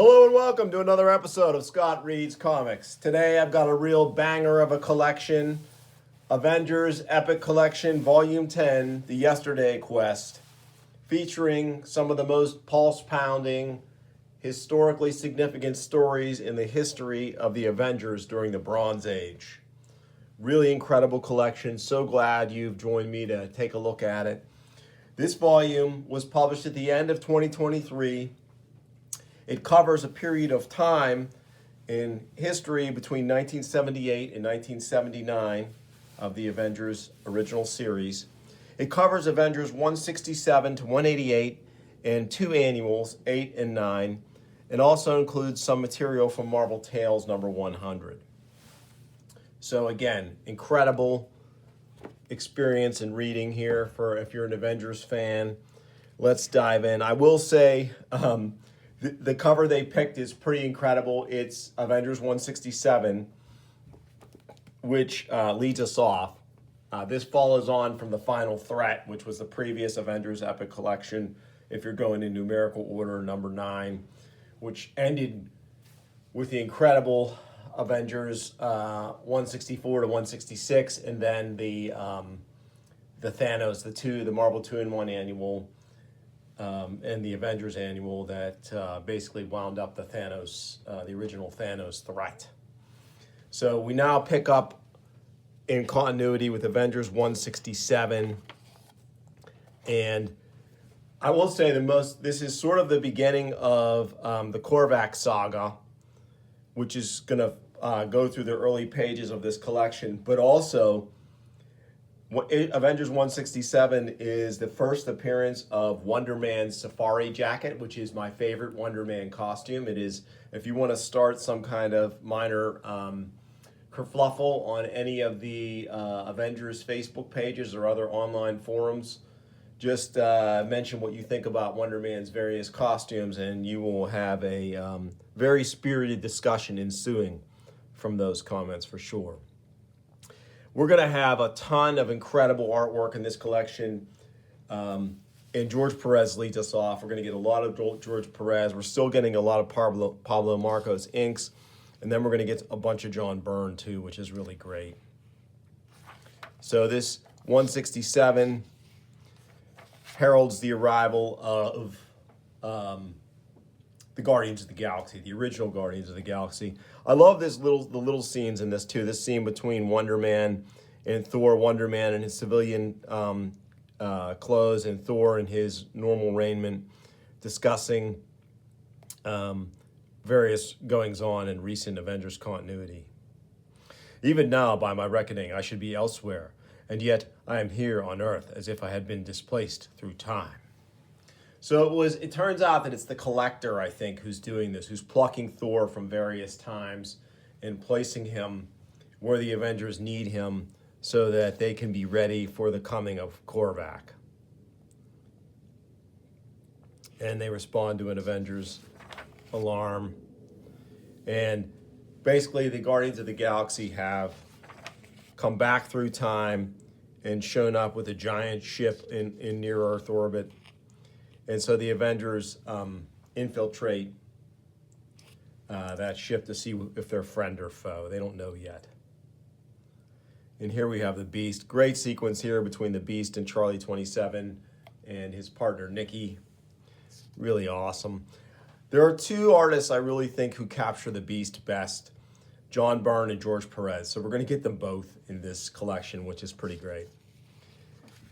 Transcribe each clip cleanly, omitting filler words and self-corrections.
Hello and welcome to another episode of Scott Reads Comics. Today I've got a real banger of a collection, Avengers Epic Collection Volume 10, The Yesterday Quest, featuring some of the most pulse-pounding, historically significant stories in the history of the Avengers during the Bronze Age. Really incredible collection. So glad you've joined me to take a look at it. This volume was published at the end of 2023. It covers a period of time in history between 1978 and 1979 of the Avengers original series. It covers Avengers 167 to 188 and two annuals, 8 and 9, and also includes some material from Marvel Tales number 100. So again, incredible experience in reading here for if you're an Avengers fan. Let's dive in. I will say, the cover they picked is pretty incredible. It's Avengers 167, which leads us off. This follows on from the Final Threat, which was the previous Avengers Epic Collection, if you're going in numerical order, number 9, which ended with the incredible Avengers 164 to 166, and then the Thanos, the Marvel 2-in-1 annual, and the Avengers annual that basically wound up the the original Thanos threat. So we now pick up in continuity with Avengers 167, and I will say this is sort of the beginning of the Korvac saga, which is going to go through the early pages of this collection, but also Avengers 167 is the first appearance of Wonder Man's safari jacket, which is my favorite Wonder Man costume. It is, if you want to start some kind of minor kerfluffle on any of the Avengers Facebook pages or other online forums, just mention what you think about Wonder Man's various costumes, and you will have a very spirited discussion ensuing from those comments for sure. We're going to have a ton of incredible artwork in this collection, and George Perez leads us off. We're going to get a lot of George Perez. We're still getting a lot of Pablo Marcos inks, and then we're going to get a bunch of John Byrne too, which is really great. So this 167 heralds the arrival of the Guardians of the Galaxy, the original Guardians of the Galaxy. I love the little scenes in this too. This scene between Wonder Man and Thor, Wonder Man in his civilian clothes and Thor in his normal raiment, discussing various goings-on in recent Avengers continuity. Even now, by my reckoning, I should be elsewhere, and yet I am here on Earth as if I had been displaced through time. So it turns out that it's the Collector, I think, who's doing this, who's plucking Thor from various times and placing him where the Avengers need him so that they can be ready for the coming of Korvac. And they respond to an Avengers alarm. And basically the Guardians of the Galaxy have come back through time and shown up with a giant ship in near-Earth orbit. And so the Avengers infiltrate that ship to see if they're friend or foe. They don't know yet. And here we have the Beast. Great sequence here between the Beast and Charlie 27 and his partner Nikki. Really awesome. There are two artists I really think who capture the Beast best, John Byrne and George Perez. So we're going to get them both in this collection, which is pretty great.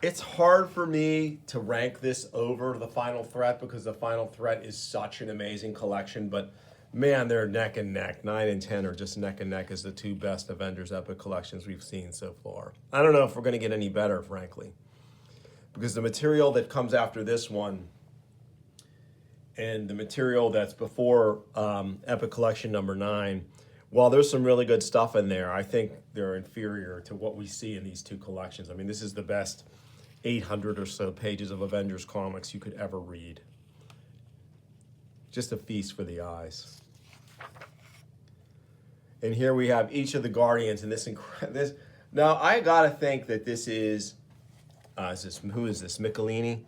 It's hard for me to rank this over the Final Threat because the Final Threat is such an amazing collection, but man, they're neck and neck. 9 and 10 are just neck and neck as the two best Avengers Epic collections we've seen so far. I don't know if we're going to get any better, frankly, because the material that comes after this one and the material that's before Epic Collection number 9, while there's some really good stuff in there, I think they're inferior to what we see in these two collections. I mean, this is the best 800 or so pages of Avengers comics you could ever read. Just a feast for the eyes. And here we have each of the Guardians in this. Now, I gotta think that this is who is this, Michelini?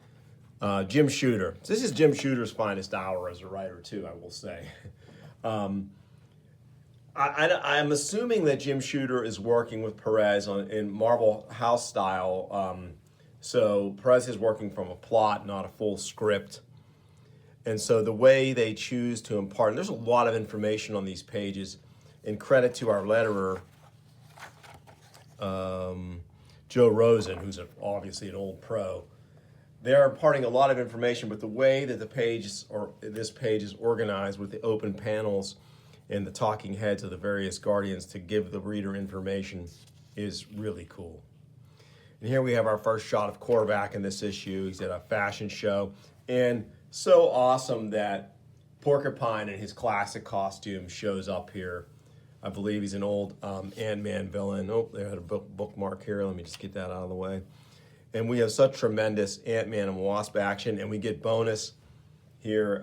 Jim Shooter. So this is Jim Shooter's finest hour as a writer, too, I will say. I'm assuming that Jim Shooter is working with Perez in Marvel House style. So Perez is working from a plot, not a full script. And so the way they choose to impart, and there's a lot of information on these pages, and credit to our letterer, Joe Rosen, who's obviously an old pro. They're imparting a lot of information, but the way that this page is organized with the open panels and the talking heads of the various guardians to give the reader information is really cool. And here we have our first shot of Korvac in this issue. He's at a fashion show, and so awesome that Porcupine in his classic costume shows up here. I believe he's an old Ant-Man villain. Oh, they had a bookmark here. Let me just get that out of the way. And we have such tremendous Ant-Man and Wasp action, and we get bonus here,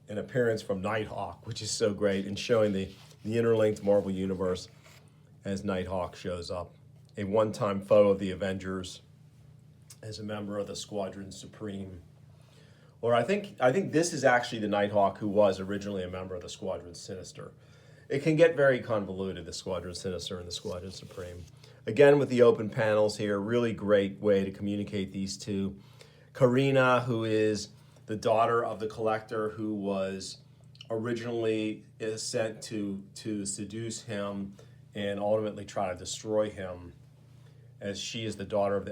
an appearance from Nighthawk, which is so great, and showing the interlinked Marvel Universe as Nighthawk shows up. A one-time foe of the Avengers as a member of the Squadron Supreme. Or I think this is actually the Nighthawk who was originally a member of the Squadron Sinister. It can get very convoluted, the Squadron Sinister and the Squadron Supreme. Again, with the open panels here, really great way to communicate these two. Karina, who is the daughter of the Collector, who was originally sent to seduce him and ultimately try to destroy him, as she is the daughter of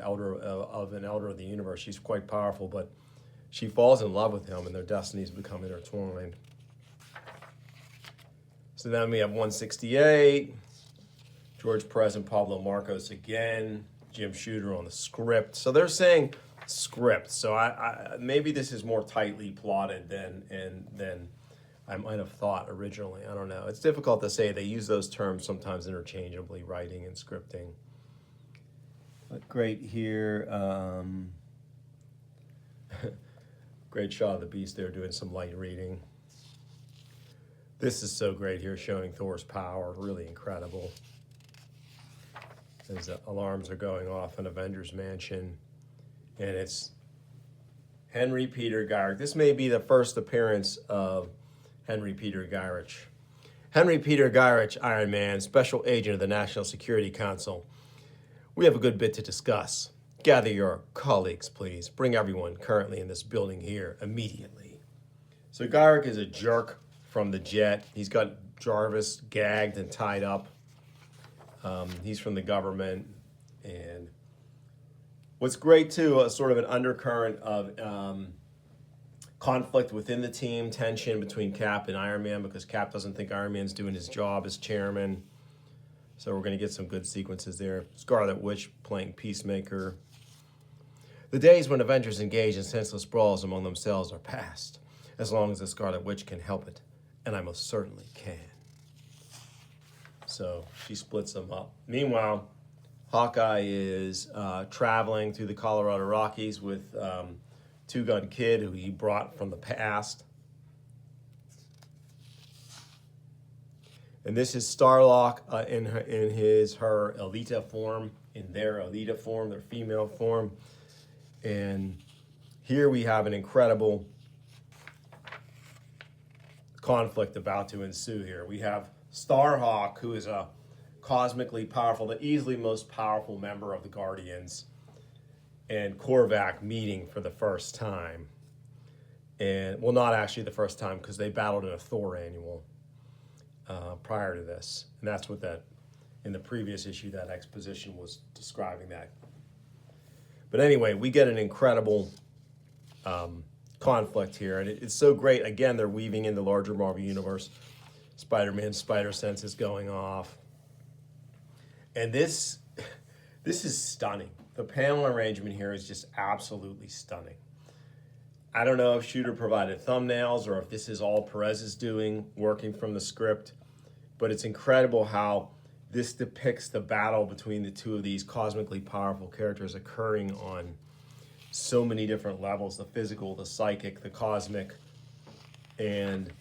an elder of the universe. She's quite powerful, but she falls in love with him, and their destinies become intertwined. So then we have 168, George Perez and Pablo Marcos again, Jim Shooter on the script. So they're saying script. So I maybe this is more tightly plotted than I might have thought originally. I don't know. It's difficult to say. They use those terms sometimes interchangeably, writing and scripting. But great here. Great shot of the Beast there doing some light reading. This is so great here, showing Thor's power. Really incredible. As the alarms are going off in Avengers Mansion. And it's Henry Peter Gyrich. This may be the first appearance of Henry Peter Gyrich. Henry Peter Gyrich, Iron Man, Special Agent of the National Security Council. We have a good bit to discuss. Gather your colleagues, please. Bring everyone currently in this building here immediately. So Gyrich is a jerk from the jet. He's got Jarvis gagged and tied up. He's from the government. And what's great, too, sort of an undercurrent of conflict within the team, tension between Cap and Iron Man, because Cap doesn't think Iron Man's doing his job as chairman. So we're going to get some good sequences there. Scarlet Witch playing Peacemaker. The days when Avengers engage in senseless brawls among themselves are past, as long as the Scarlet Witch can help it, and I most certainly can. So she splits them up. Meanwhile, Hawkeye is traveling through the Colorado Rockies with Two Gun Kid, who he brought from the past. And this is Starlock in her Elita form, in their Elita form, their female form. And here we have an incredible conflict about to ensue here. We have Starhawk, who is a cosmically powerful, the easily most powerful member of the Guardians, and Korvac meeting for the first time. And, well, not actually the first time, because they battled in a Thor annual prior to this. And that's what in the previous issue, that exposition was describing that. But anyway, we get an incredible conflict here. And it's so great. Again, they're weaving in the larger Marvel Universe. Spider-Man's spider sense is going off. And this is stunning. The panel arrangement here is just absolutely stunning. I don't know if Shooter provided thumbnails or if this is all Perez is doing, working from the script. But it's incredible how this depicts the battle between the two of these cosmically powerful characters occurring on so many different levels, the physical, the psychic, the cosmic. And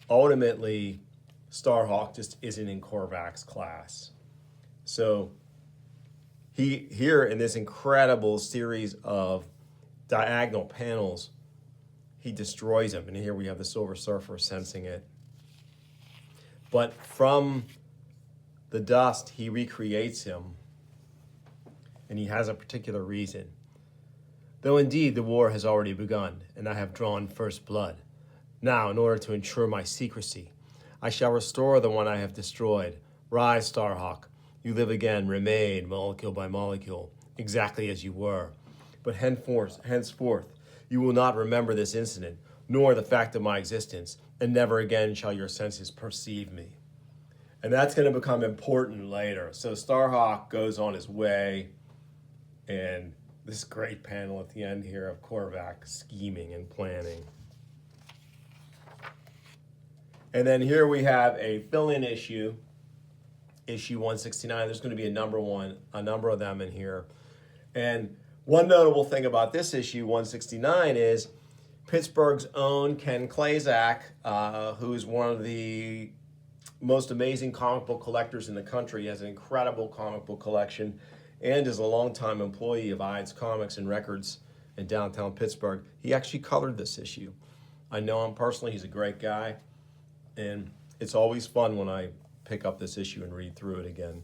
ultimately, Starhawk just isn't in Korvac's class. So here in this incredible series of diagonal panels, he destroys them. And here we have the Silver Surfer sensing it. But from the dust, he recreates him. And he has a particular reason. Though indeed the war has already begun, and I have drawn first blood. Now, in order to ensure my secrecy, I shall restore the one I have destroyed. Rise, Starhawk. You live again, remain, molecule by molecule, exactly as you were. But henceforth, you will not remember this incident, nor the fact of my existence, and never again shall your senses perceive me. And that's going to become important later. So Starhawk goes on his way, and this great panel at the end here of Korvac scheming and planning. And then here we have a fill-in issue, issue 169. There's going to be a number of them in here. And one notable thing about this issue 169 is Pittsburgh's own Ken Klazak, who's one of the most amazing comic book collectors in the country, has an incredible comic book collection, and is a longtime employee of Ides Comics and Records in downtown Pittsburgh. He actually colored this issue. I know him personally. He's a great guy. And it's always fun when I pick up this issue and read through it again.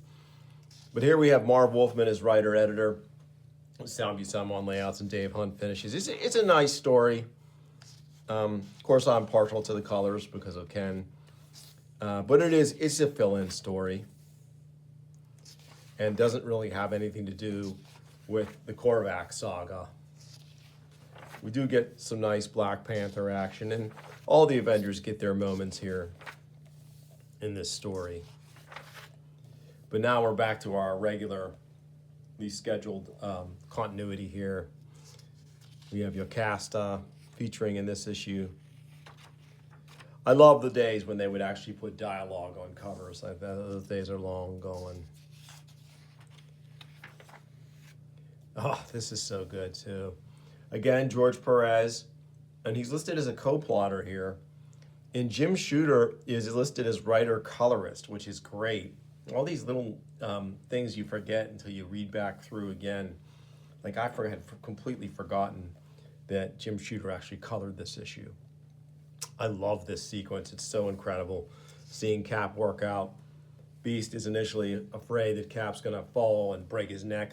But here we have Marv Wolfman as writer-editor, Sam Buscema on layouts, and Dave Hunt finishes. It's a nice story. Of course, I'm partial to the colors because of Ken. But it's a fill-in story. And doesn't really have anything to do with the Korvac saga. We do get some nice Black Panther action, and all the Avengers get their moments here in this story. But now we're back to our regularly scheduled continuity here. We have Yocasta featuring in this issue. I love the days when they would actually put dialogue on covers. Those days are long gone. Oh, this is so good too. Again, George Perez, and he's listed as a co-plotter here. And Jim Shooter is listed as writer-colorist, which is great. All these little things you forget until you read back through again. Like I had completely forgotten that Jim Shooter actually colored this issue. I love this sequence. It's so incredible. Seeing Cap work out. Beast is initially afraid that Cap's going to fall and break his neck,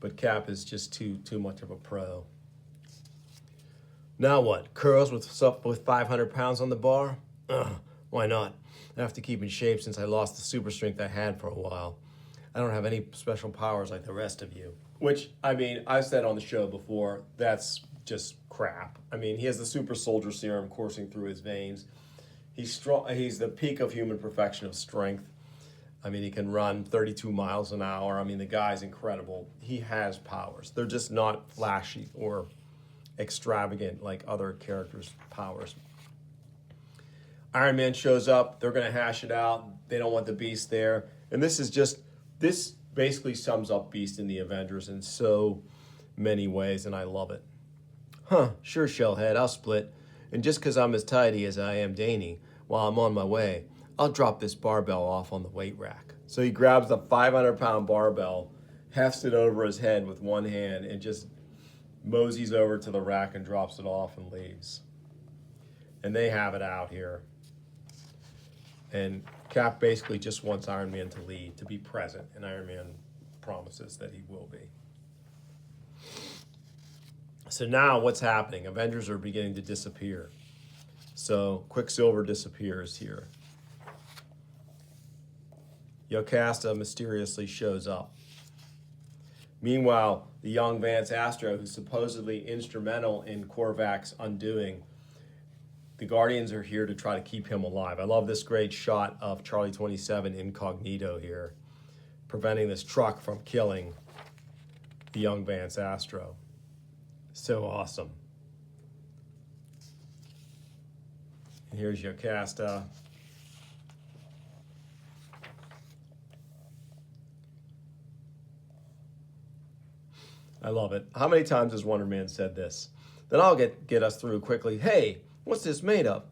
but Cap is just too much of a pro. Now what? Curls with 500 pounds on the bar? Why not? I have to keep in shape since I lost the super strength I had for a while. I don't have any special powers like the rest of you. Which, I mean, I've said on the show before, that's just crap. I mean, he has the super soldier serum coursing through his veins. He's strong. He's the peak of human perfection of strength. I mean, he can run 32 miles an hour. I mean, the guy's incredible. He has powers. They're just not flashy or extravagant like other characters' powers. Iron Man shows up. They're going to hash it out. They don't want the Beast there. And this basically sums up Beast in the Avengers in so many ways, and I love it. Sure, Shellhead, I'll split. And just because I'm as tidy as I am dainty, while I'm on my way, I'll drop this barbell off on the weight rack. So he grabs the 500-pound barbell, hefts it over his head with one hand, and just moseys over to the rack and drops it off and leaves. And they have it out here. And Cap basically just wants Iron Man to lead, to be present, and Iron Man promises that he will be. So now what's happening? Avengers are beginning to disappear. So Quicksilver disappears here. Yocasta mysteriously shows up. Meanwhile, the young Vance Astro, who's supposedly instrumental in Korvac's undoing, the Guardians are here to try to keep him alive. I love this great shot of Charlie 27 incognito here, preventing this truck from killing the young Vance Astro. So awesome. And here's Yocasta. I love it. How many times has Wonder Man said this? Then I'll get us through quickly. Hey, what's this made of?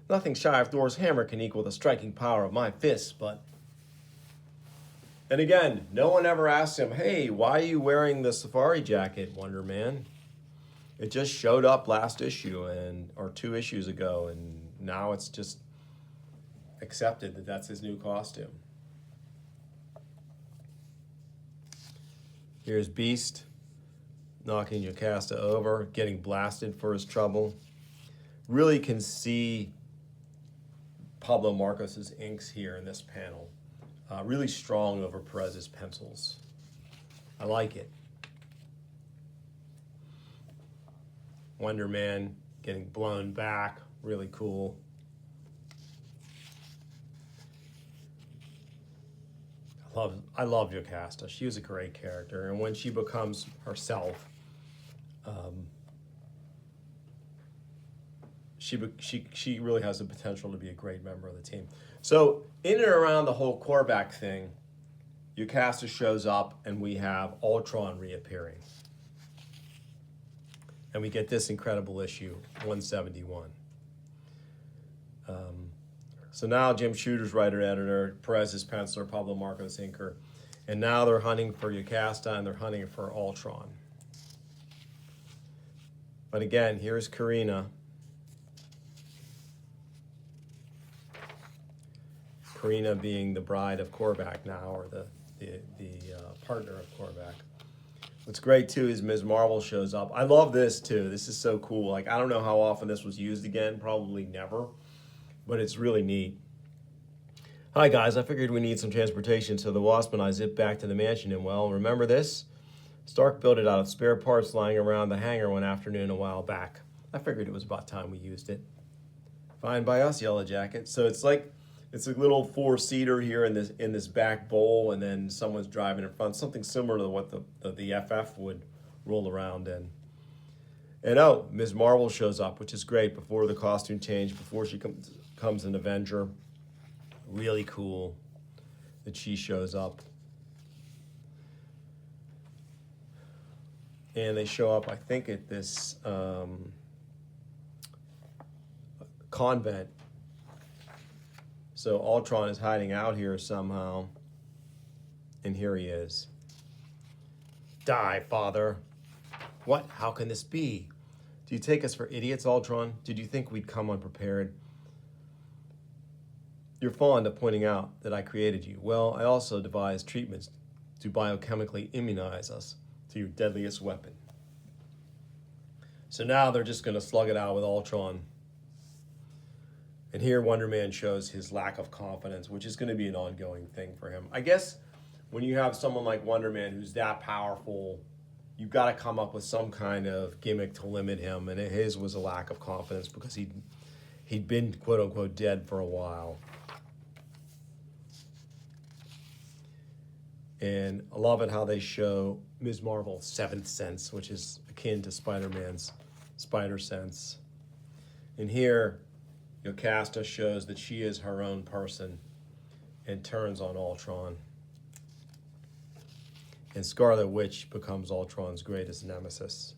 Nothing shy of Thor's hammer can equal the striking power of my fists, but... And again, no one ever asks him, hey, why are you wearing the safari jacket, Wonder Man? It just showed up last issue or 2 issues ago, and now it's just accepted that that's his new costume. Here's Beast knocking Yocasta over, getting blasted for his trouble. Really can see Pablo Marcos's inks here in this panel. Really strong over Perez's pencils. I like it. Wonder Man getting blown back, really cool. I love Yocasta. She was a great character, and when she becomes herself, she really has the potential to be a great member of the team. So in and around the whole Korvac thing, Yocasta shows up, and we have Ultron reappearing. And we get this incredible issue, 171. So now Jim Shooter's writer-editor, Perez's penciler, Pablo Marcos inker. And now they're hunting for Yocasta, and they're hunting for Ultron. But again, here's Karina. Karina being the bride of Korvac now, or the partner of Korvac. What's great too is Ms. Marvel shows up. I love this too. This is so cool. Like, I don't know how often this was used again, probably never, but it's really neat. Hi guys, I figured we need some transportation, so the Wasp and I zip back to the mansion, and well, remember this? Stark built it out of spare parts lying around the hangar one afternoon a while back. I figured it was about time we used it. Fine by us, Yellow Jacket. So it's like, it's a little 4-seater here in this back bowl, and then someone's driving in front, something similar to what the FF would roll around in. And oh, Ms. Marvel shows up, which is great, before the costume change, before she comes an Avenger. Really cool that she shows up. And they show up, I think, at this convent. So Ultron is hiding out here somehow. And here he is. Die, father. What? How can this be? Do you take us for idiots, Ultron? Did you think we'd come unprepared? You're fond of pointing out that I created you. Well, I also devised treatments to biochemically immunize us to your deadliest weapon. So now they're just going to slug it out with Ultron. And here Wonder Man shows his lack of confidence, which is going to be an ongoing thing for him. I guess when you have someone like Wonder Man who's that powerful, you've got to come up with some kind of gimmick to limit him. And his was a lack of confidence because he'd been, quote unquote, dead for a while. And I love it how they show Ms. Marvel's 7th sense, which is akin to Spider-Man's spider sense. And here, Yocasta shows that she is her own person and turns on Ultron. And Scarlet Witch becomes Ultron's greatest nemesis.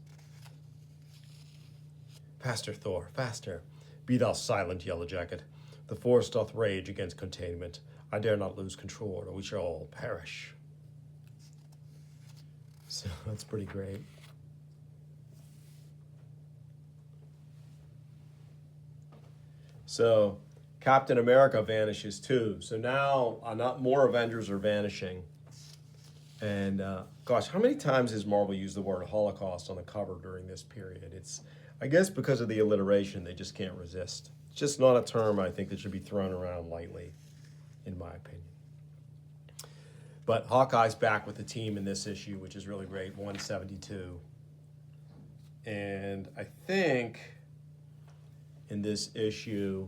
Faster, Thor, faster. Be thou silent, Yellow Jacket. The force doth rage against containment. I dare not lose control, or we shall all perish. So that's pretty great. So Captain America vanishes too. So now not more Avengers are vanishing. And gosh, how many times has Marvel used the word Holocaust on the cover during this period? It's, I guess because of the alliteration, they just can't resist. It's just not a term I think that should be thrown around lightly, in my opinion. But Hawkeye's back with the team in this issue, which is really great, 172. And I think in this issue,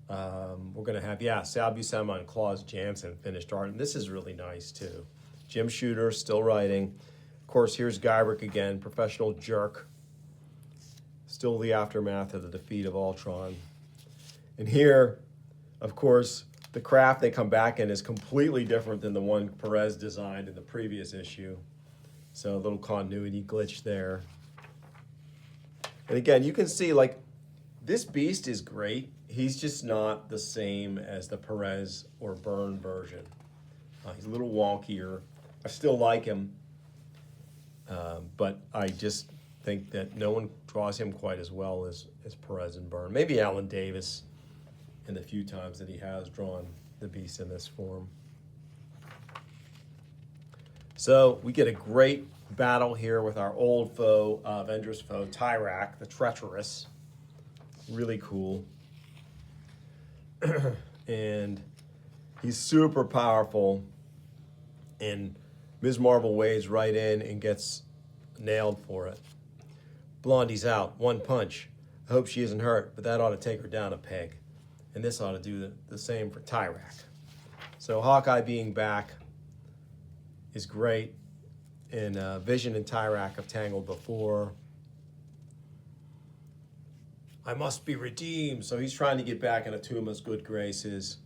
we're going to have, Sal Buscema and Claus Janson finished art. And this is really nice, too. Jim Shooter still writing. Of course, here's Guyrick again, professional jerk. Still the aftermath of the defeat of Ultron. And here, of course, the craft they come back in is completely different than the one Perez designed in the previous issue. So a little continuity glitch there. And again, you can see, like, this Beast is great. He's just not the same as the Perez or Byrne version. He's a little wonkier. I still like him. But think that no one draws him quite as well as Perez and Byrne. Maybe Alan Davis in the few times that he has drawn the Beast in this form. So we get a great battle here with our old foe, Avengers foe, Tyrak, the Treacherous. Really cool. And he's super powerful. And Ms. Marvel wades right in and gets nailed for it. Blondie's out, one punch. I hope she isn't hurt, but that ought to take her down a peg. And this ought to do the same for Tyrak. So Hawkeye being back is great. And Vision and Tyrak have tangled before. I must be redeemed. So he's trying to get back into Tuma's good graces.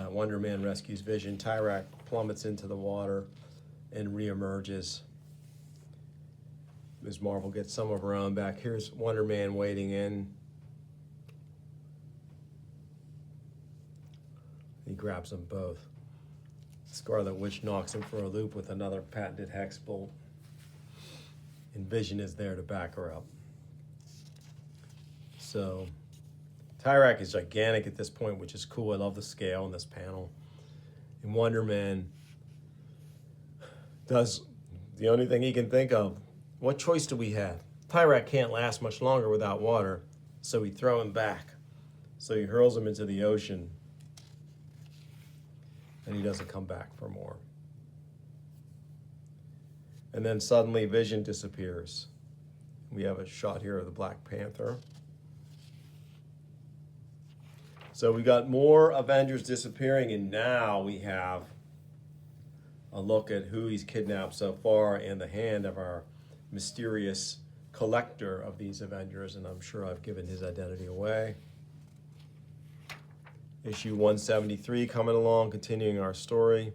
Wonder Man rescues Vision. Tyrak plummets into the water and reemerges. Ms. Marvel gets some of her own back. Here's Wonder Man wading in. He grabs them both. Scarlet Witch knocks him for a loop with another patented hex bolt. And Vision is there to back her up. So Tyrak is gigantic at this point, which is cool. I love the scale in this panel. And Wonder Man does the only thing he can think of. What choice do we have? Tyrak can't last much longer without water, so we throw him back. So he hurls him into the ocean, and he doesn't come back for more. And then suddenly Vision disappears. We have a shot here of the Black Panther. So we got more Avengers disappearing, and now we have a look at who he's kidnapped so far in the hand of our mysterious collector of these Avengers, and I'm sure I've given his identity away. Issue 173 coming along, continuing our story.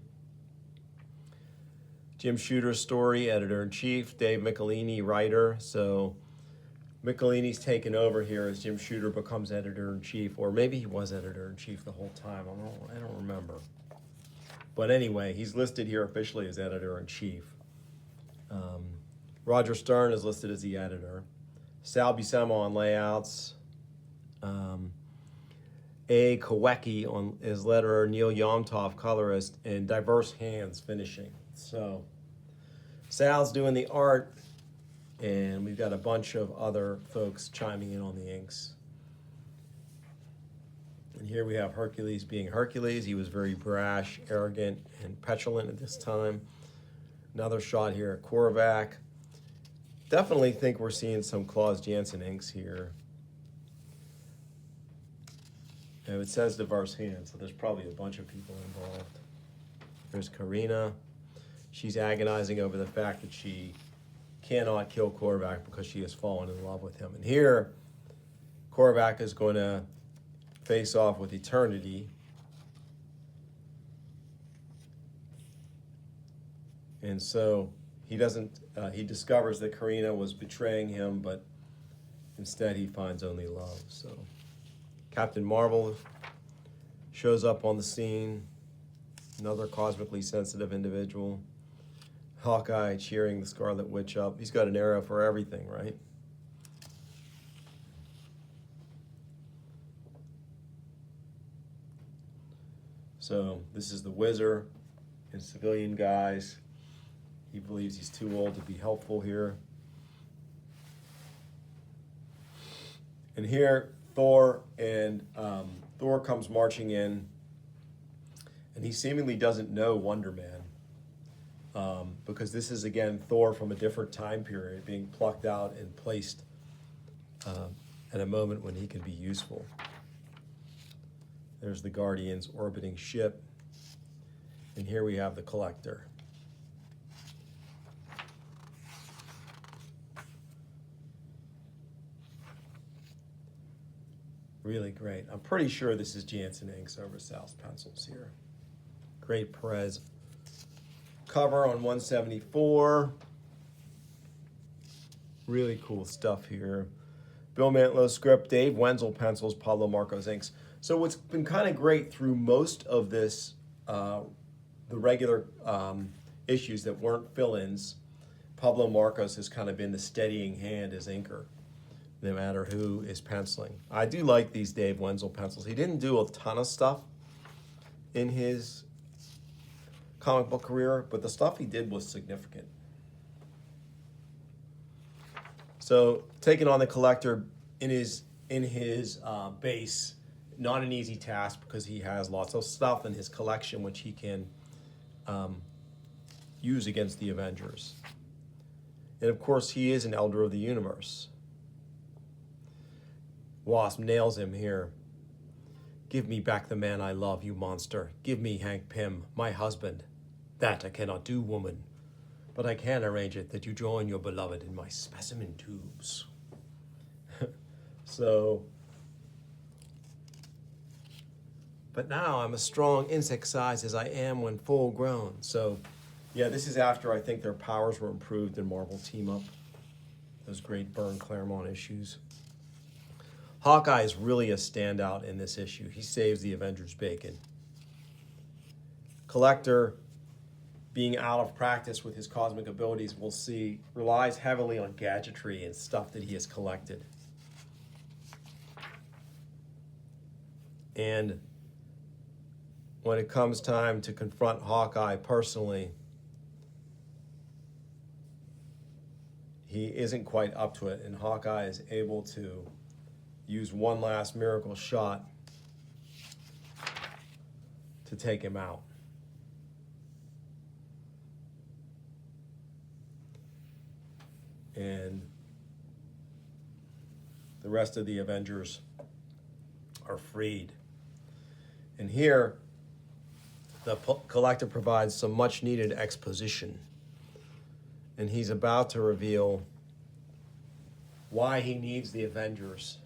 Jim Shooter's story, editor-in-chief, Dave Michelini, writer. So Michelini's taken over here as Jim Shooter becomes editor-in-chief, or maybe he was editor-in-chief the whole time. I don't remember. But anyway, he's listed here officially as editor-in-chief. Roger Stern is listed as the editor. Sal Buscema on layouts. A. Kowecki on is letterer, Neil Yomtov colorist, and Diverse Hands finishing. So Sal's doing the art, and we've got a bunch of other folks chiming in on the inks. And here we have Hercules being Hercules. He was very brash, arrogant, and petulant at this time. Another shot here at Korvac. Definitely think we're seeing some Claus Janson inks here. And it says Diverse Hands, so there's probably a bunch of people involved. There's Karina. She's agonizing over the fact that she cannot kill Korvac because she has fallen in love with him. And here, Korvac is going to face off with Eternity. And so he discovers that Karina was betraying him, but instead he finds only love. So Captain Marvel shows up on the scene, another cosmically sensitive individual. Hawkeye cheering the Scarlet Witch up. He's got an arrow for everything, right? So this is the Wizard and civilian guys. He believes he's too old to be helpful here. And here, Thor comes marching in, and he seemingly doesn't know Wonder Man. Because this is, again, Thor from a different time period being plucked out and placed at a moment when he can be useful. There's the Guardians orbiting ship. And here we have the Collector. Really great. I'm pretty sure this is Janson inks over Sal's pencils here. Great Perez cover on 174. Really cool stuff here. Bill Mantlo script, Dave Wenzel pencils, Pablo Marcos inks. So what's been kind of great through most of this, the regular issues that weren't fill-ins, Pablo Marcos has kind of been the steadying hand as inker, no matter who is penciling. I do like these Dave Wenzel pencils. He didn't do a ton of stuff in his comic book career, but the stuff he did was significant. So taking on the collector in his base, not an easy task because he has lots of stuff in his collection which he can use against the Avengers. And of course, he is an Elder of the Universe. Wasp nails him here. Give me back the man I love, you monster. Give me Hank Pym, my husband. That I cannot do, woman. But I can arrange it that you join your beloved in my specimen tubes. So, but now I'm as strong insect size as I am when full grown. So, yeah, this is after I think their powers were improved in Marvel Team Up. Those great Byrne Claremont issues. Hawkeye is really a standout in this issue. He saves the Avengers bacon. Collector, being out of practice with his cosmic abilities, we'll see, relies heavily on gadgetry and stuff that he has collected. And when it comes time to confront Hawkeye personally, he isn't quite up to it, and Hawkeye is able to use one last miracle shot to take him out. And the rest of the Avengers are freed. And here, the collector provides some much needed exposition. And he's about to reveal why he needs the Avengers,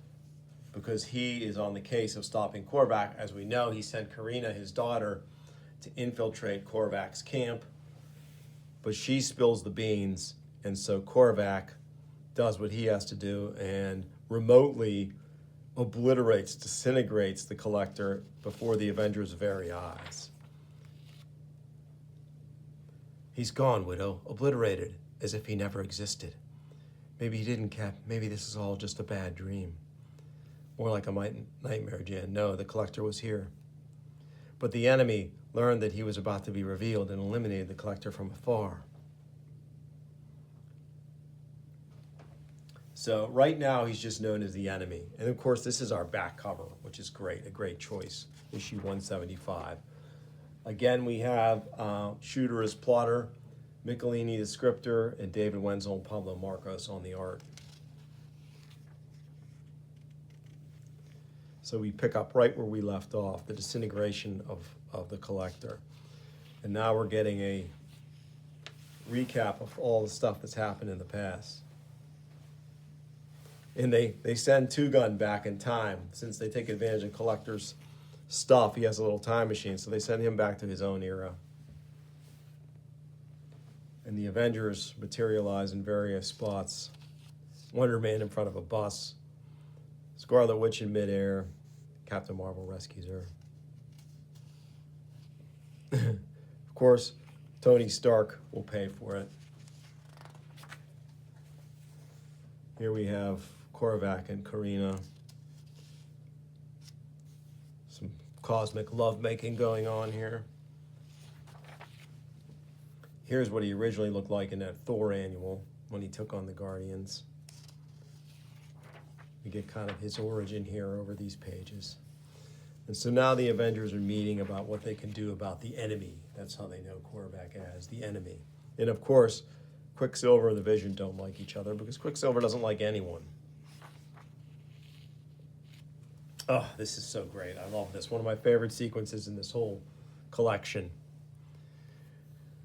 because he is on the case of stopping Korvac. As we know, he sent Karina, his daughter, to infiltrate Korvac's camp, but she spills the beans, and so Korvac does what he has to do and remotely obliterates, disintegrates the collector before the Avengers' very eyes. He's gone, Widow, obliterated, as if he never existed. Maybe he didn't, Cap. Maybe this is all just a bad dream. More like a nightmare, Jan. No, the collector was here. But the enemy learned that he was about to be revealed and eliminated the collector from afar. So right now, he's just known as the enemy. And of course, this is our back cover, which is great, a great choice, issue 175. Again, we have Shooter as plotter, Michelini the scripter, and David Wenzel and Pablo Marcos on the art. So we pick up right where we left off, the disintegration of the collector. And now we're getting a recap of all the stuff that's happened in the past. And they send Two Gun back in time. Since they take advantage of Collector's stuff, he has a little time machine, so they send him back to his own era. And the Avengers materialize in various spots. Wonder Man in front of a bus. Scarlet Witch in midair. Captain Marvel rescues her. Of course, Tony Stark will pay for it. Here we have Korvac and Karina. Some cosmic lovemaking going on here. Here's what he originally looked like in that Thor annual when he took on the Guardians. We get kind of his origin here over these pages. And so now the Avengers are meeting about what they can do about the enemy. That's how they know Korvac as the enemy. And of course, Quicksilver and the Vision don't like each other because Quicksilver doesn't like anyone. Oh, this is so great. I love this. One of my favorite sequences in this whole collection.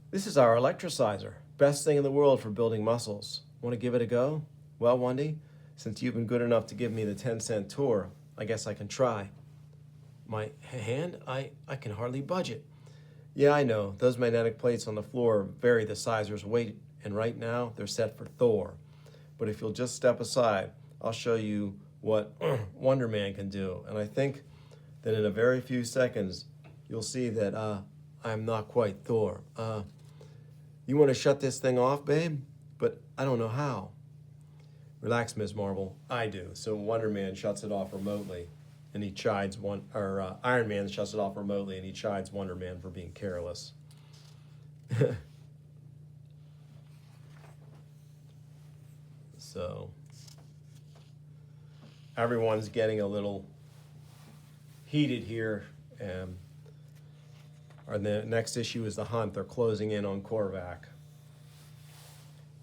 This is our electricizer. Best thing in the world for building muscles. Want to give it a go? Well, Wendy, since you've been good enough to give me the 10-cent tour, I guess I can try. My hand? I can hardly budge it. Yeah, I know. Those magnetic plates on the floor vary the sizer's weight, and right now they're set for Thor. But if you'll just step aside, I'll show you what Wonder Man can do. And I think that in a very few seconds, you'll see that I'm not quite Thor. You want to shut this thing off, babe? But I don't know how. Relax, Ms. Marvel. I do. So Wonder Man shuts it off remotely, and he chides Iron Man shuts it off remotely, and he chides Wonder Man for being careless. So everyone's getting a little heated here. And the next issue is the hunt. They're closing in on Korvac.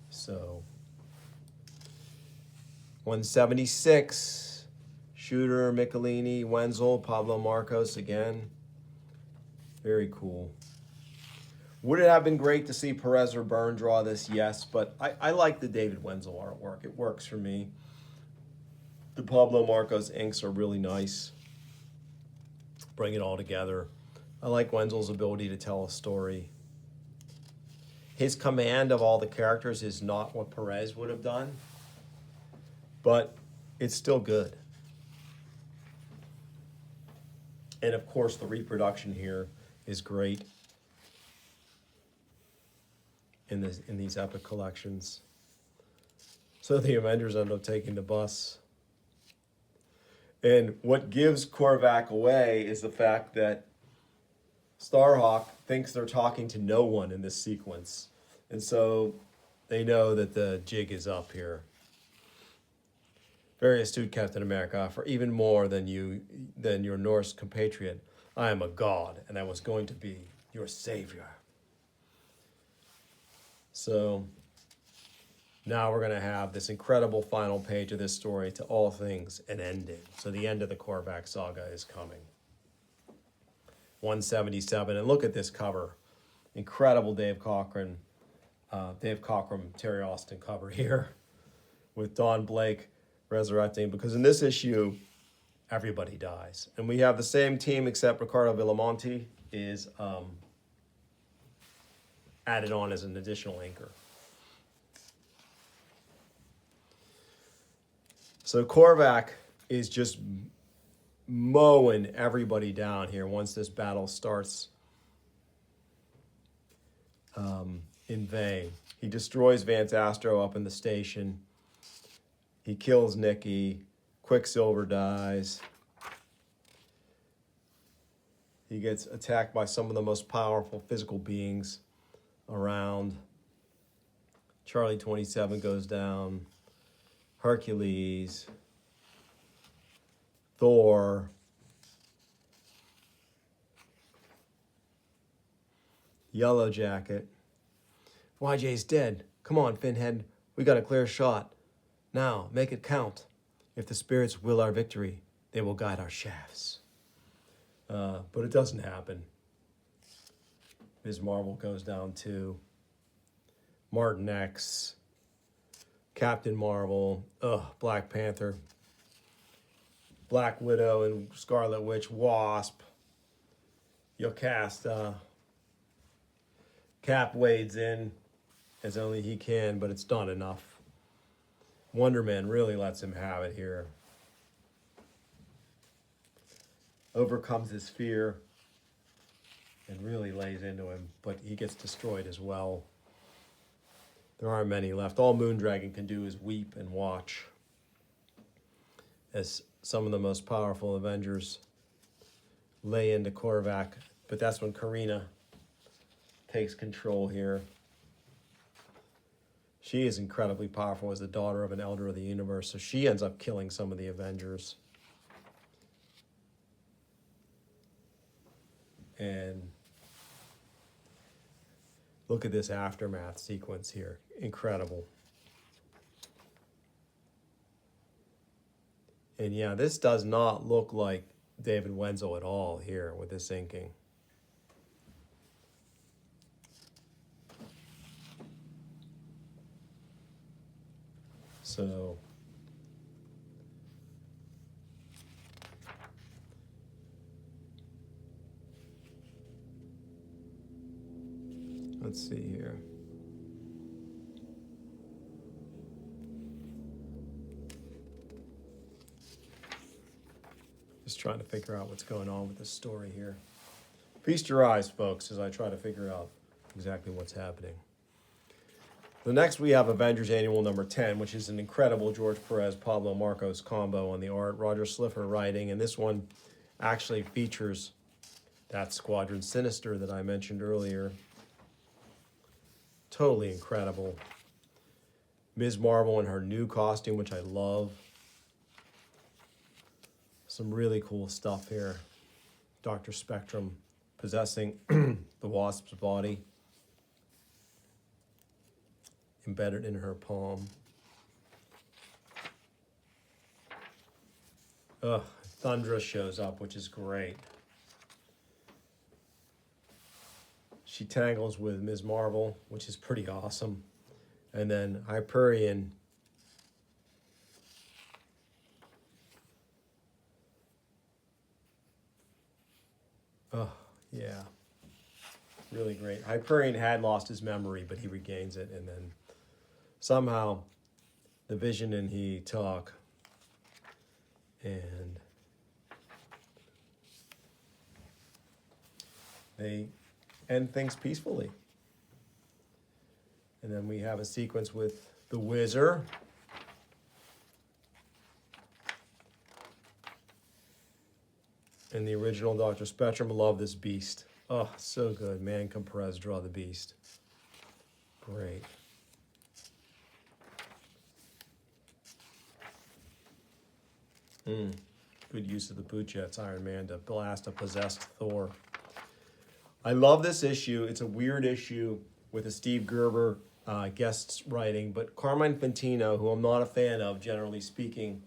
So 176, Shooter, Michelini, Wenzel, Pablo Marcos again. Very cool. Would it have been great to see Perez or Byrne draw this? Yes, but I like the David Wenzel artwork. It works for me. The Pablo Marcos inks are really nice. Bring it all together. I like Wenzel's ability to tell a story. His command of all the characters is not what Perez would have done, but it's still good. And of course, the reproduction here is great in these epic collections. So the Avengers end up taking the bus. And what gives Korvac away is the fact that Starhawk thinks they're talking to no one in this sequence. And so they know that the jig is up here. Very astute, Captain America. For even more than your Norse compatriot, I am a god, and I was going to be your savior. So now we're going to have this incredible final page of this story to all things an ending. So the end of the Korvac saga is coming. 177, and look at this cover. Incredible Dave Cockrum, Terry Austin cover here with Don Blake resurrecting, because in this issue, everybody dies. And we have the same team except Ricardo Villamonte is added on as an additional inker. So Korvac is just mowing everybody down here once this battle starts in vain. He destroys Vance Astro up in the station. He kills Nikki. Quicksilver dies. He gets attacked by some of the most powerful physical beings around. Charlie 27 goes down. Hercules. Thor. Yellow Jacket. YJ's dead. Come on, Finhead. We got a clear shot. Now, make it count. If the spirits will our victory, they will guide our shafts. But it doesn't happen. Ms. Marvel goes down too. Martin X. Captain Marvel. Black Panther. Black Widow and Scarlet Witch. Wasp. Yocasta. Cap wades in as only he can, but it's not enough. Wonder Man really lets him have it here. Overcomes his fear and really lays into him, but he gets destroyed as well. There aren't many left. All Moondragon can do is weep and watch as some of the most powerful Avengers lay into Korvac. But that's when Karina takes control here. She is incredibly powerful as the daughter of an Elder of the Universe, so she ends up killing some of the Avengers. And look at this aftermath sequence here. Incredible. And yeah, this does not look like David Wenzel at all here with this inking. So let's see here. Just trying to figure out what's going on with this story here. Feast your eyes, folks, as I try to figure out exactly what's happening. The next we have Avengers Annual number 10, which is an incredible George Perez, Pablo Marcos combo on the art. Roger Sliffer writing, and this one actually features that Squadron Sinister that I mentioned earlier. Totally incredible. Ms. Marvel in her new costume, which I love. Some really cool stuff here. Dr. Spectrum possessing the Wasp's body, embedded in her palm. Thundra shows up, which is great. She tangles with Ms. Marvel, which is pretty awesome. And then Hyperion yeah, really great. Hyperion had lost his memory, but he regains it, and then somehow the Vision and he talk, and they end things peacefully. And then we have a sequence with the Wizard. And the original Dr. Spectrum. Love this beast. Oh, so good. Man, can Perez draw the beast. Great. Good use of the boot jets, Iron Man, to blast a possessed Thor. I love this issue. It's a weird issue with a Steve Gerber guest writing, but Carmine Fantino, who I'm not a fan of, generally speaking,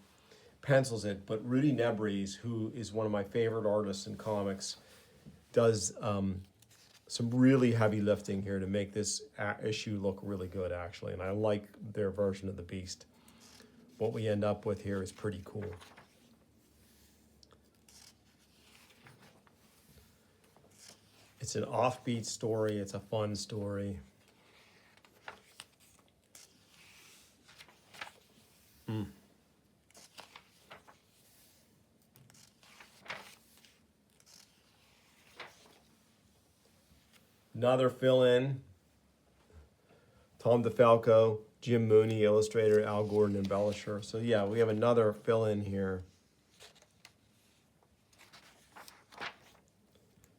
pencils it, but Rudy Nebres, who is one of my favorite artists in comics, does some really heavy lifting here to make this issue look really good, actually, and I like their version of the Beast. What we end up with here is pretty cool. It's an offbeat story. It's a fun story. Another fill-in. Tom DeFalco, Jim Mooney, illustrator, Al Gordon, embellisher. So yeah, we have another fill-in here.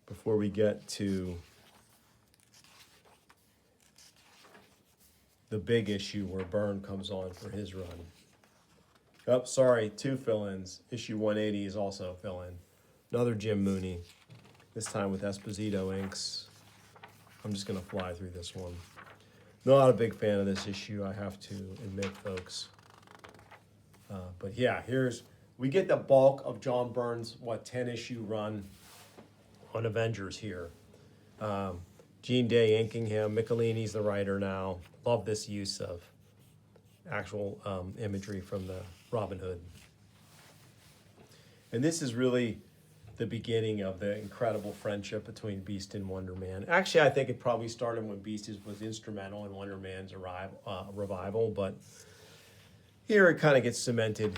Before we get to the big issue where Byrne comes on for his run. Oh, sorry, two fill-ins. Issue 180 is also a fill-in. Another Jim Mooney, this time with Esposito inks. I'm just going to fly through this one. Not a big fan of this issue, I have to admit, folks. But yeah, we get the bulk of John Byrne's, 10-issue run on Avengers here. Gene Day inking him. Michelini's the writer now. Love this use of actual imagery from the Robin Hood. And this is really the beginning of the incredible friendship between Beast and Wonder Man. Actually, I think it probably started when Beast was instrumental in Wonder Man's revival, but here it kind of gets cemented.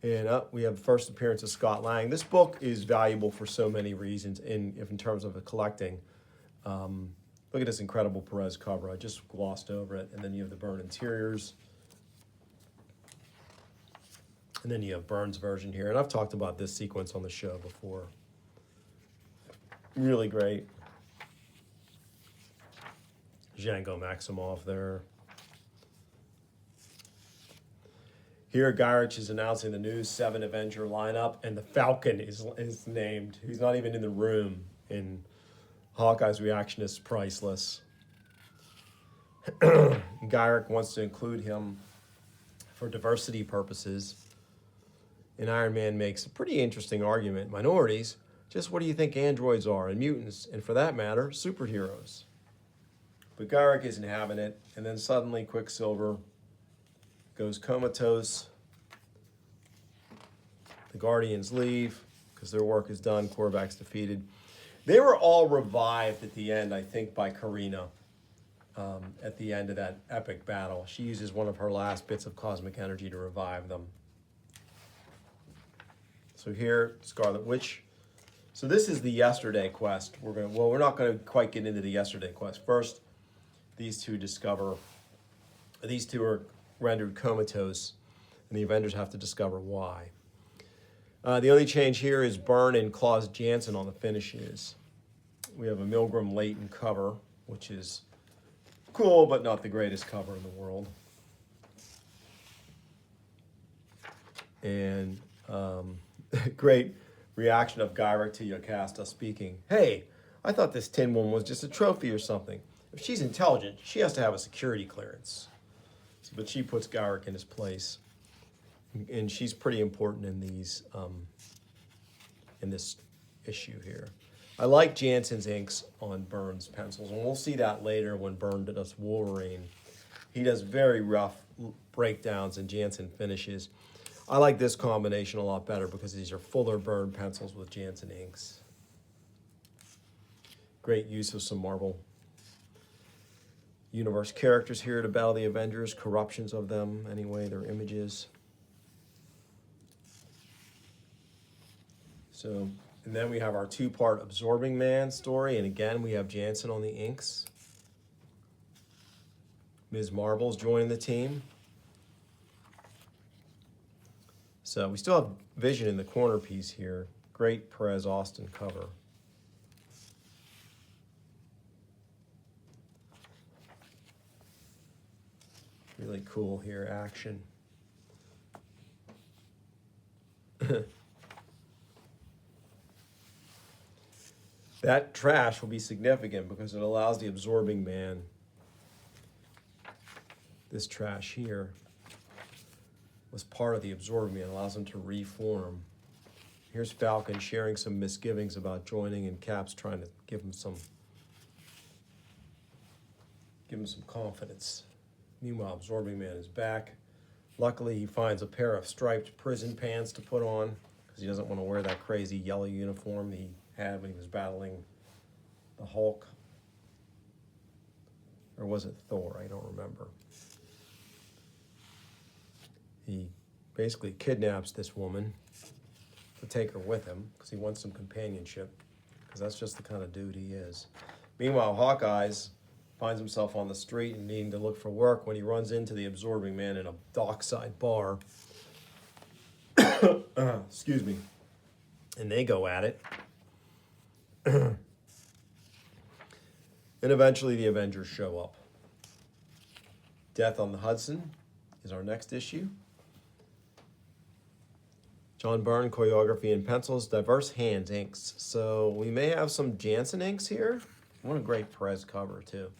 And we have the first appearance of Scott Lang. This book is valuable for so many reasons in terms of collecting. Look at this incredible Perez cover. I just glossed over it. And then you have the Byrne interiors. And then you have Byrne's version here. And I've talked about this sequence on the show before. Really great. Django Maximoff there. Here, Gyrich is announcing the new 7 Avenger lineup, and the Falcon is named. He's not even in the room, and Hawkeye's reaction is priceless. Gyrich wants to include him for diversity purposes. And Iron Man makes a pretty interesting argument. Minorities, just what do you think androids are, and mutants, and for that matter, superheroes? But Gyrich isn't having it, and then suddenly Quicksilver goes comatose. The Guardians leave because their work is done. Korvac's defeated. They were all revived at the end, I think, by Karina at the end of that epic battle. She uses one of her last bits of cosmic energy to revive them. So here, Scarlet Witch So this is the yesterday quest. We're not gonna quite get into the yesterday quest. First, these two are rendered comatose, and the Avengers have to discover why. The only change here is Byrne and Klaus Janson on the finishes. We have a Milgram Leighton cover, which is cool, but not the greatest cover in the world. And great reaction of Gyrick to Yocasta speaking. Hey, I thought this Tin Woman was just a trophy or something. If she's intelligent, she has to have a security clearance. But she puts Gyrick in his place. And she's pretty important in this issue here. I like Janson's inks on Byrne's pencils, and we'll see that later when Byrne does Wolverine. He does very rough breakdowns and Janson finishes. I like this combination a lot better because these are fuller Byrne pencils with Janson inks. Great use of some Marvel Universe characters here to battle the Avengers, corruptions of them, anyway, their images. So, and then we have our two-part Absorbing Man story, and again, we have Janson on the inks. Ms. Marvel's joining the team. So we still have Vision in the corner piece here. Great Perez Austin cover. Really cool here, action. That trash will be significant because it allows the Absorbing Man, this trash here, was part of the Absorbing Man, allows him to reform. Here's Falcon sharing some misgivings about joining, and Cap's trying to give him some confidence. Meanwhile, Absorbing Man is back. Luckily, he finds a pair of striped prison pants to put on because he doesn't want to wear that crazy yellow uniform he had when he was battling the Hulk. Or was it Thor? I don't remember. He basically kidnaps this woman to take her with him because he wants some companionship, because that's just the kind of dude he is. Meanwhile, Hawkeye finds himself on the street and needing to look for work when he runs into the Absorbing Man in a dockside bar. Excuse me. And they go at it. And eventually the Avengers show up. Death on the Hudson is our next issue. John Byrne, choreography and pencils, diverse hands, inks. So we may have some Janson inks here. What a great Perez cover, too.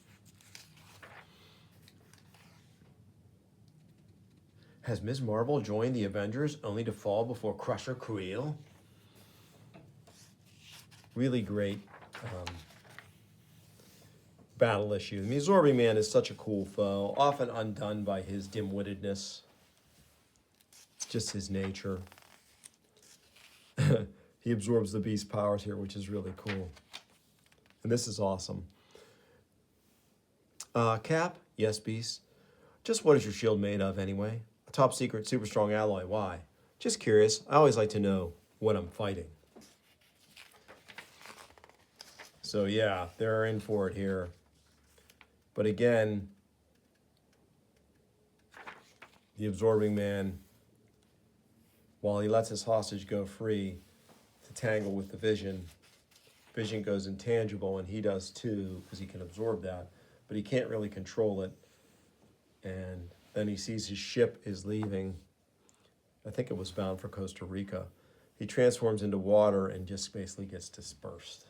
Has Ms. Marvel joined the Avengers only to fall before Crusher Creel? Really great battle issue. The Absorbing Man is such a cool foe, often undone by his dim-wittedness. It's just his nature. He absorbs the Beast's powers here, which is really cool. And this is awesome. Cap? Yes, Beast. Just what is your shield made of, anyway? A top secret, super strong alloy. Why? Just curious. I always like to know what I'm fighting. So yeah, they're in for it here. But again, the Absorbing Man, while he lets his hostage go free to tangle with the Vision, Vision goes intangible, and he does too, because he can absorb that, but he can't really control it. And then he sees his ship is leaving. I think it was bound for Costa Rica. He transforms into water and just basically gets dispersed.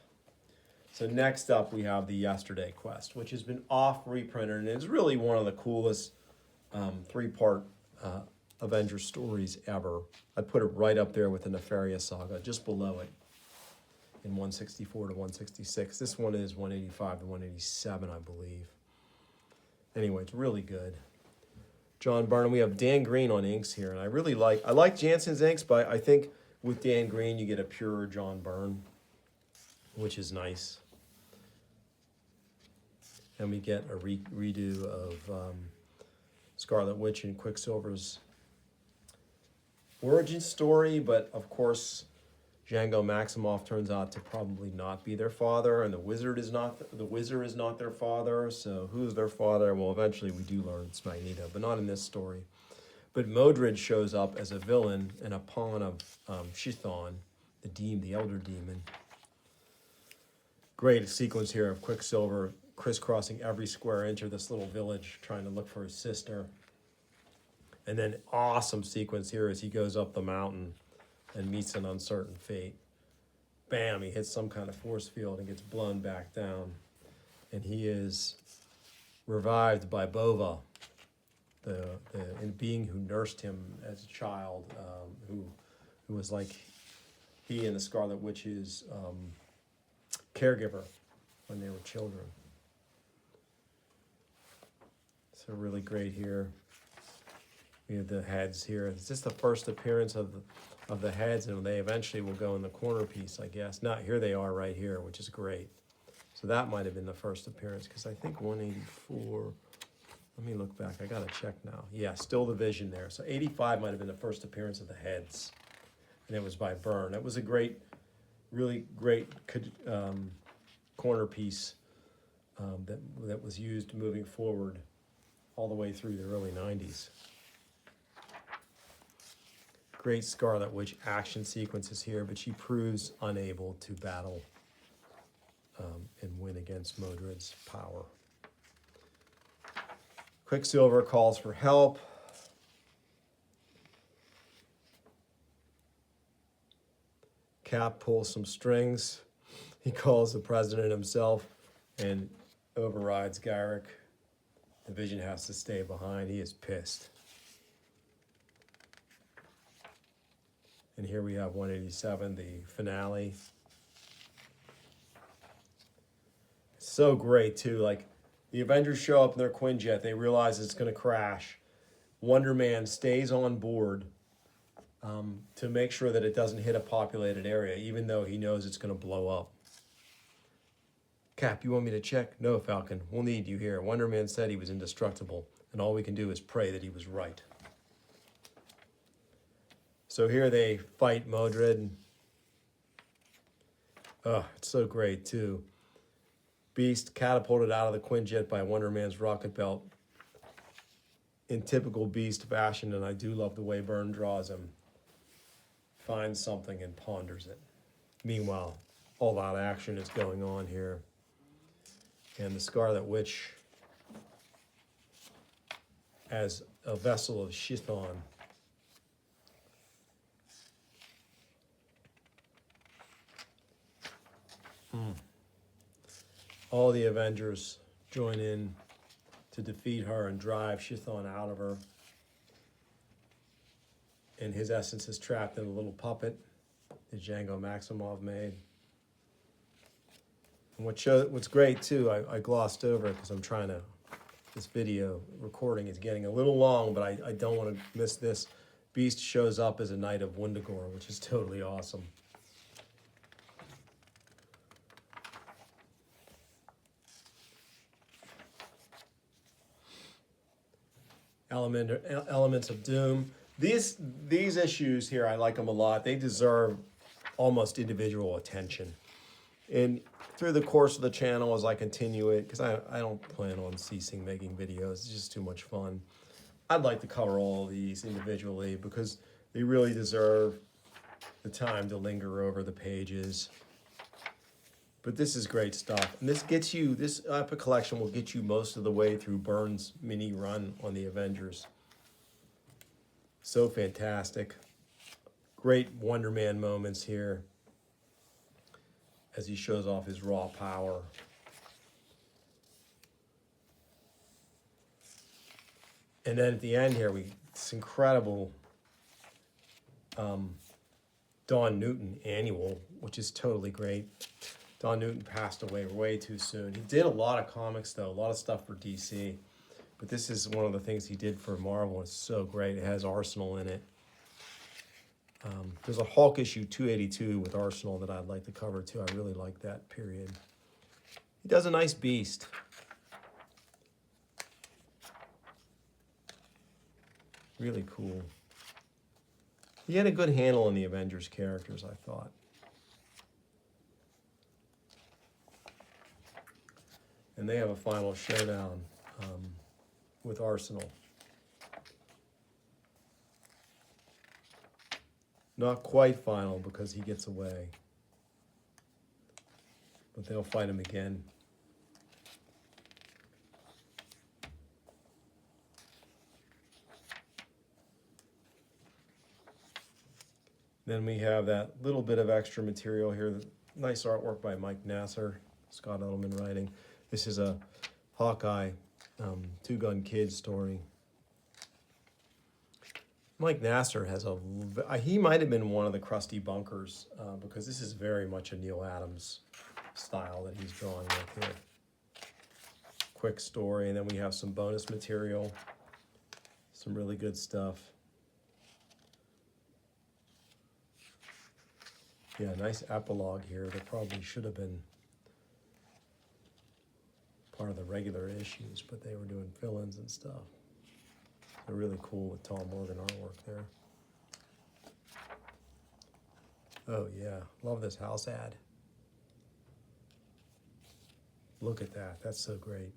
So next up, we have the Yesterday quest, which has been off reprinted, and it's really one of the coolest three-part Avengers stories ever. I'd put it right up there with the Nefarious Saga, just below it in 164 to 166. This one is 185 to 187, I believe. Anyway, it's really good. John Byrne, we have Dan Green on inks here, and I like Janson's inks, but I think with Dan Green you get a purer John Byrne, which is nice. And we get a redo of Scarlet Witch and Quicksilver's origin story, but of course Django Maximoff turns out to probably not be their father, and the wizard is not their father. So who's their father? Well, eventually we do learn it's Magneto, but not in this story. But Modred shows up as a villain and a pawn of Chthon, the elder demon. Great sequence here of Quicksilver crisscrossing every square inch of this little village, trying to look for his sister. And then awesome sequence here as he goes up the mountain and meets an uncertain fate. Bam, he hits some kind of force field and gets blown back down. And he is revived by Bova, the being who nursed him as a child, who was like he and the Scarlet Witch's caregiver when they were children. So really great here. We have the heads here. Is this the first appearance of the heads? And they eventually will go in the corner piece, I guess. Not here they are right here, which is great. So that might have been the first appearance, because I think 184, let me look back. I got to check now. Yeah, still the Vision there. So 85 might have been the first appearance of the heads. And it was by Byrne. It was a great, really great corner piece that was used moving forward all the way through the early 90s. Great Scarlet Witch action sequences here, but she proves unable to battle and win against Modred's power. Quicksilver calls for help. Cap pulls some strings. He calls the president himself and overrides Garrick. The Vision has to stay behind. He is pissed. And here we have 187, the finale. So great, too. Like, the Avengers show up in their Quinjet. They realize it's going to crash. Wonder Man stays on board to make sure that it doesn't hit a populated area, even though he knows it's going to blow up. Cap, you want me to check? No, Falcon. We'll need you here. Wonder Man said he was indestructible, and all we can do is pray that he was right. So here they fight Modred. Oh, it's so great, too. Beast catapulted out of the Quinjet by Wonder Man's rocket belt in typical Beast fashion, and I do love the way Byrne draws him. Finds something and ponders it. Meanwhile, all out action is going on here. And the Scarlet Witch, as a vessel of Chthon, all the Avengers join in to defeat her and drive Chthon out of her. And his essence is trapped in a little puppet that Django Maximoff made. And what's great, too, I glossed over it because I'm trying to, this video recording is getting a little long, but I don't want to miss this. Beast shows up as a Knight of Wundagore, which is totally awesome. Elements of Doom. These issues here, I like them a lot. They deserve almost individual attention. And through the course of the channel, as I continue it, because I don't plan on ceasing making videos, it's just too much fun. I'd like to cover all of these individually because they really deserve the time to linger over the pages. But this is great stuff. And this epic collection will get you most of the way through Byrne's mini run on the Avengers. So fantastic. Great Wonder Man moments here as he shows off his raw power. And then at the end here, this incredible Don Newton annual, which is totally great. Don Newton passed away way too soon. He did a lot of comics, though, a lot of stuff for DC. But this is one of the things he did for Marvel. It's so great. It has Arsenal in it. There's a Hulk issue 282 with Arsenal that I'd like to cover, too. I really like that period. He does a nice Beast. Really cool. He had a good handle on the Avengers characters, I thought. And they have a final showdown with Arsenal. Not quite final because he gets away. But they'll fight him again. Then we have that little bit of extra material here. Nice artwork by Mike Nasser, Scott Edelman writing. This is a Hawkeye Two-Gun Kid story. Mike Nasser has he might have been one of the Crusty Bunkers because this is very much a Neil Adams style that he's drawing with here. Quick story, and then we have some bonus material, some really good stuff. Yeah, nice epilogue here. That probably should have been part of the regular issues, but they were doing fill-ins and stuff. They're really cool with Tom Morgan artwork there. Oh yeah, love this house ad. Look at that, that's so great.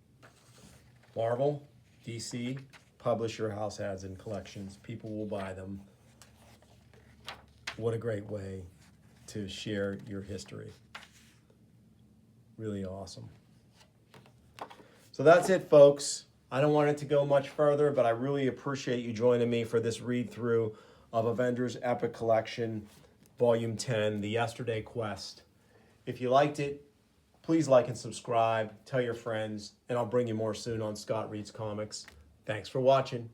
Marvel, DC, publish your house ads in collections. People will buy them. What a great way to share your history. Really awesome. So that's it, folks. I don't want it to go much further, but I really appreciate you joining me for this read-through of Avengers Epic Collection, Volume 10, The Yesterday Quest. If you liked it, please like and subscribe, tell your friends, and I'll bring you more soon on Scott Reads Comics. Thanks for watching.